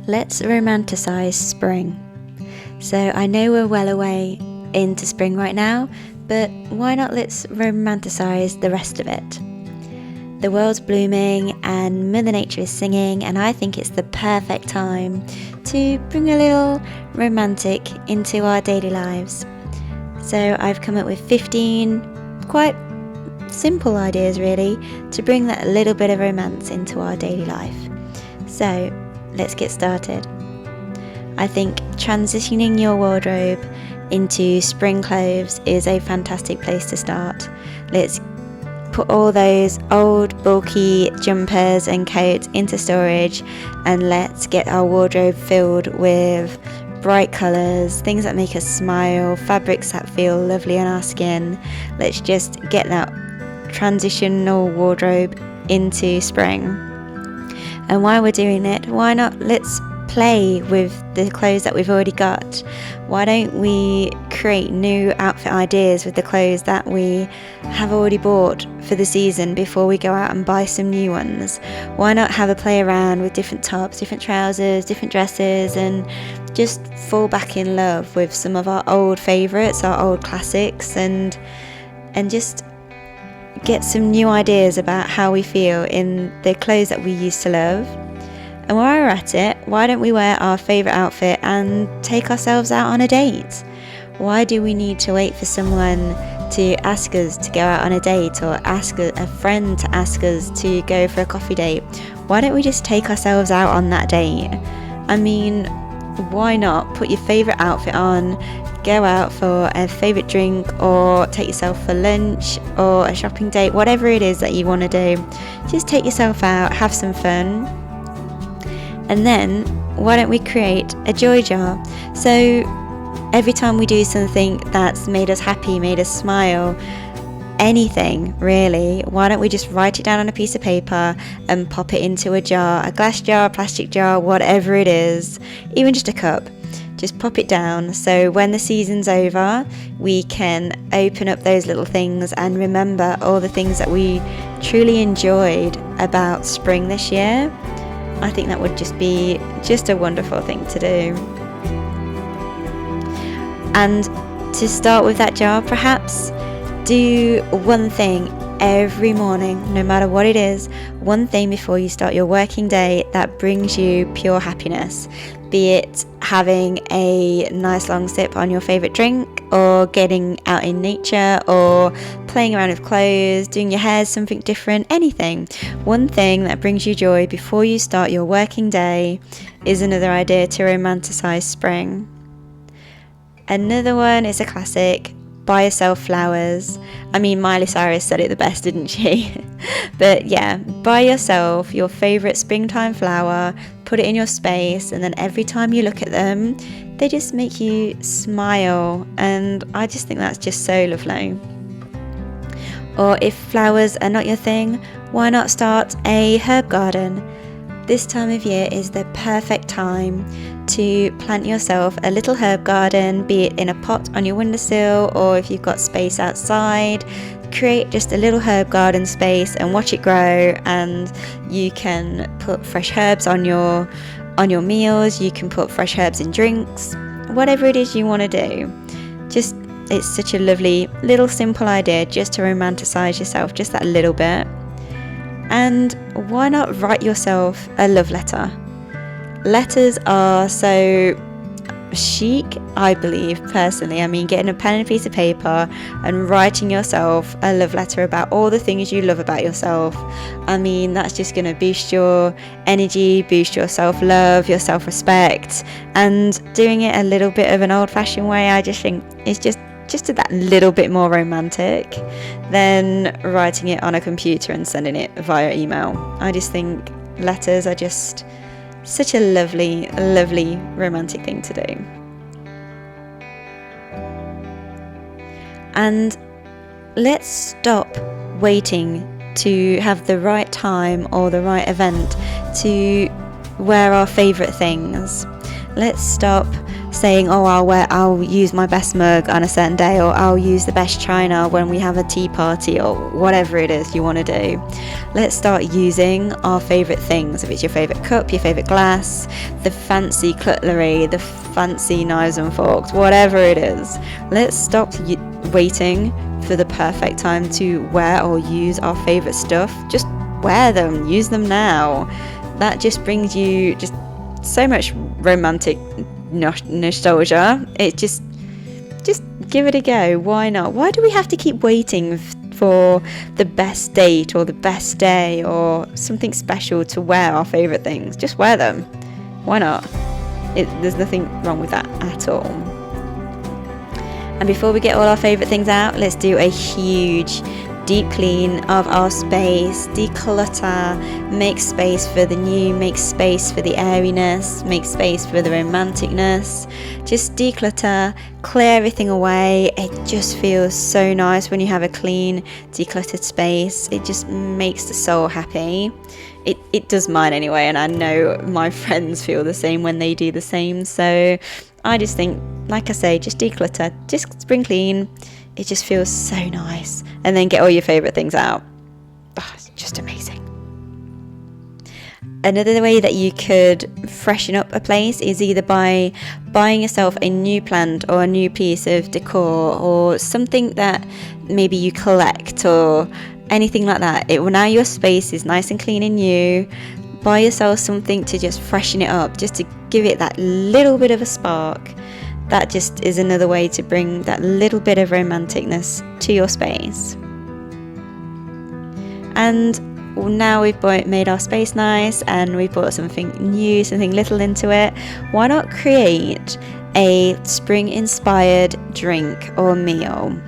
Let's romanticize spring. So I know we're well away into spring right now, but why not let's romanticize the rest of it? The world's blooming and Mother Nature is singing, and I think it's the perfect time to bring a little romantic into our daily lives. So I've come up with 15 quite simple ideas really to bring that little bit of romance into our daily life. So let's get started. I think transitioning your wardrobe into spring clothes is a fantastic place to start. Let's put all those old bulky jumpers and coats into storage, and let's get our wardrobe filled with bright colours, things that make us smile, fabrics that feel lovely on our skin. Let's just get that transitional wardrobe into spring. And while we're doing it, why not let's play with the clothes that we've already got? Why don't we create new outfit ideas with the clothes that we have already bought for the season before we go out and buy some new ones? Why not have a play around with different tops, different trousers, different dresses, and just fall back in love with some of our old favourites, our old classics, and just get some new ideas about how we feel in the clothes that we used to love. And while we're at it, why don't we wear our favourite outfit and take ourselves out on a date? Why do we need to wait for someone to ask us to go out on a date, or ask a friend to ask us to go for a coffee date? Why don't we just take ourselves out on that date? I mean, why not put your favourite outfit on, go out for a favourite drink, or take yourself for lunch or a shopping date, whatever it is that you want to do. Just take yourself out, have some fun. And then why don't we create a joy jar? So every time we do something that's made us happy, made us smile, anything really, why don't we just write it down on a piece of paper and pop it into a jar, a glass jar, a plastic jar, whatever it is, even just a cup. Just pop it down, so when the season's over, we can open up those little things and remember all the things that we truly enjoyed about spring this year. I think that would just be just a wonderful thing to do. And to start with that jar, perhaps do one thing every morning, no matter what it is, one thing before you start your working day that brings you pure happiness. Be it having a nice long sip on your favourite drink, or getting out in nature, or playing around with clothes, doing your hair something different, anything. One thing that brings you joy before you start your working day is another idea to romanticize spring. Another one is a classic: buy yourself flowers. I mean, Miley Cyrus said it the best, didn't she? But yeah, buy yourself your favourite springtime flower, put it in your space, and then every time you look at them, they just make you smile, and I just think that's just so lovely. Or if flowers are not your thing, why not start a herb garden? This time of year is the perfect time to plant yourself a little herb garden, be it in a pot on your windowsill, or if you've got space outside, create just a little herb garden space and watch it grow. And you can put fresh herbs on your meals, you can put fresh herbs in drinks, whatever it is you want to do. Just, it's such a lovely little simple idea just to romanticize yourself just that little bit. And why not write yourself a love letter? Letters are so chic, I believe, personally. I mean, getting a pen and a piece of paper and writing yourself a love letter about all the things you love about yourself. I mean, that's just going to boost your energy, boost your self-love, your self-respect, and doing it a little bit of an old-fashioned way, I just think it's just that little bit more romantic than writing it on a computer and sending it via email. I just think letters are just such a lovely, lovely romantic thing to do. And let's stop waiting to have the right time or the right event to wear our favourite things. Let's stop saying, oh, I'll use my best mug on a certain day, or I'll use the best china when we have a tea party, or whatever it is you want to do. Let's start using our favourite things. If it's your favourite cup, your favourite glass, the fancy cutlery, the fancy knives and forks, whatever it is. Let's stop waiting for the perfect time to wear or use our favourite stuff. Just wear them, use them now. That just brings you just so much romantic nostalgia. It just give it a go. Why not? Why do we have to keep waiting for the best date or the best day or something special to wear our favourite things? Just wear them. Why not? There's nothing wrong with that at all. And before we get all our favourite things out, let's do a huge deep clean of our space, declutter, make space for the new, make space for the airiness, make space for the romanticness. Just declutter, clear everything away. It just feels so nice when you have a clean, decluttered space. It just makes the soul happy. It does mine anyway, and I know my friends feel the same when they do the same. So I just think, like I say, just declutter, just spring clean. It just feels so nice. And then get all your favourite things out. Oh, it's just amazing. Another way that you could freshen up a place is either by buying yourself a new plant or a new piece of decor or something that maybe you collect or anything like that. Now your space is nice and clean and new. Buy yourself something to just freshen it up, just to give it that little bit of a spark. That just is another way to bring that little bit of romanticness to your space. And now we've made our space nice and we've brought something new, something little into it. Why not create a spring inspired drink or meal?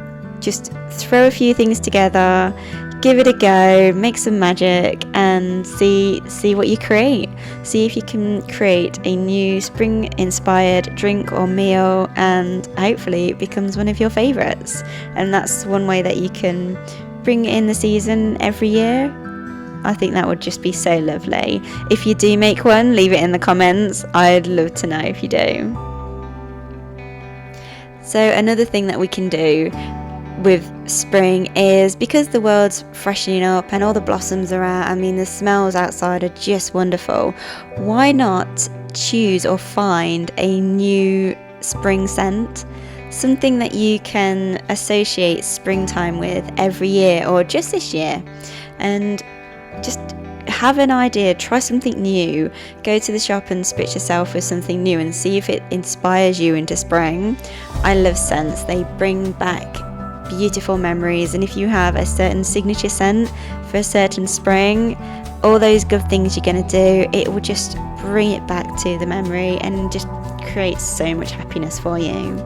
Just throw a few things together, give it a go, make some magic and see what you create. See if you can create a new spring inspired drink or meal, and hopefully it becomes one of your favourites. And that's one way that you can bring in the season every year. I think that would just be so lovely. If you do make one, leave it in the comments. I'd love to know if you do. So another thing that we can do with spring is, because the world's freshening up and all the blossoms are out, I mean the smells outside are just wonderful, why not choose or find a new spring scent, something that you can associate springtime with every year or just this year, and just have an idea, try something new, go to the shop and spit yourself with something new and see if it inspires you into spring. I love scents, they bring back beautiful memories, and if you have a certain signature scent for a certain spring, all those good things you're going to do, it will just bring it back to the memory and just create so much happiness for you.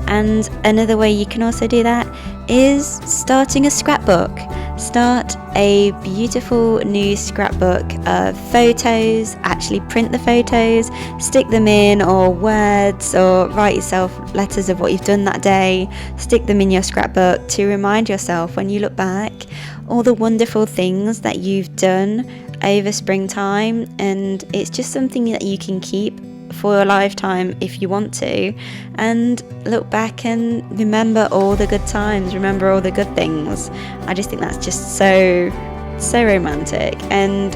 And another way you can also do that is starting a scrapbook. Start a beautiful new scrapbook of photos, actually print the photos, stick them in, or words, or write yourself letters of what you've done that day, stick them in your scrapbook to remind yourself when you look back all the wonderful things that you've done over springtime. And it's just something that you can keep for a lifetime if you want to, and look back and remember all the good times, remember all the good things. I just think that's just so romantic, and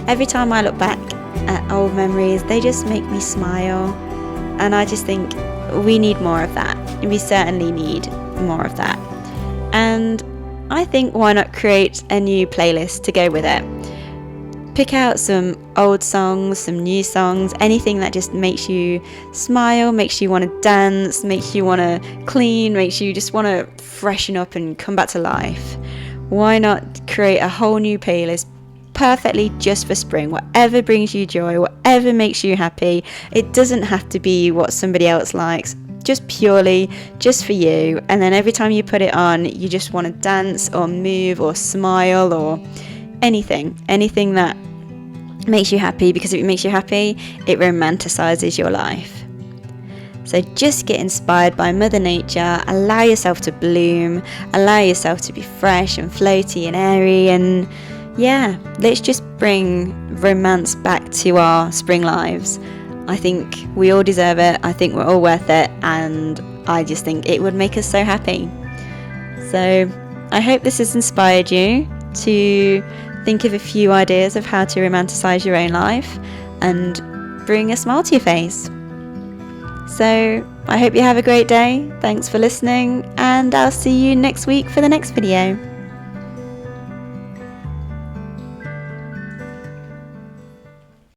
every time I look back at old memories, they just make me smile, and I just think we need more of that. We certainly need more of that. And I think, why not create a new playlist to go with it? Pick out some old songs, some new songs, anything that just makes you smile, makes you want to dance, makes you want to clean, makes you just want to freshen up and come back to life. Why not create a whole new playlist perfectly just for spring? Whatever brings you joy, whatever makes you happy. It doesn't have to be what somebody else likes, just purely just for you. And then every time you put it on, you just want to dance or move or smile or anything that makes you happy, because if it makes you happy, it romanticizes your life. So just get inspired by Mother Nature, allow yourself to bloom, allow yourself to be fresh and floaty and airy, and yeah, let's just bring romance back to our spring lives. I think we all deserve it. I think we're all worth it, and I just think it would make us so happy. So I hope this has inspired you to think of a few ideas of how to romanticize your own life and bring a smile to your face. So I hope you have a great day. Thanks for listening, and I'll see you next week for the next video.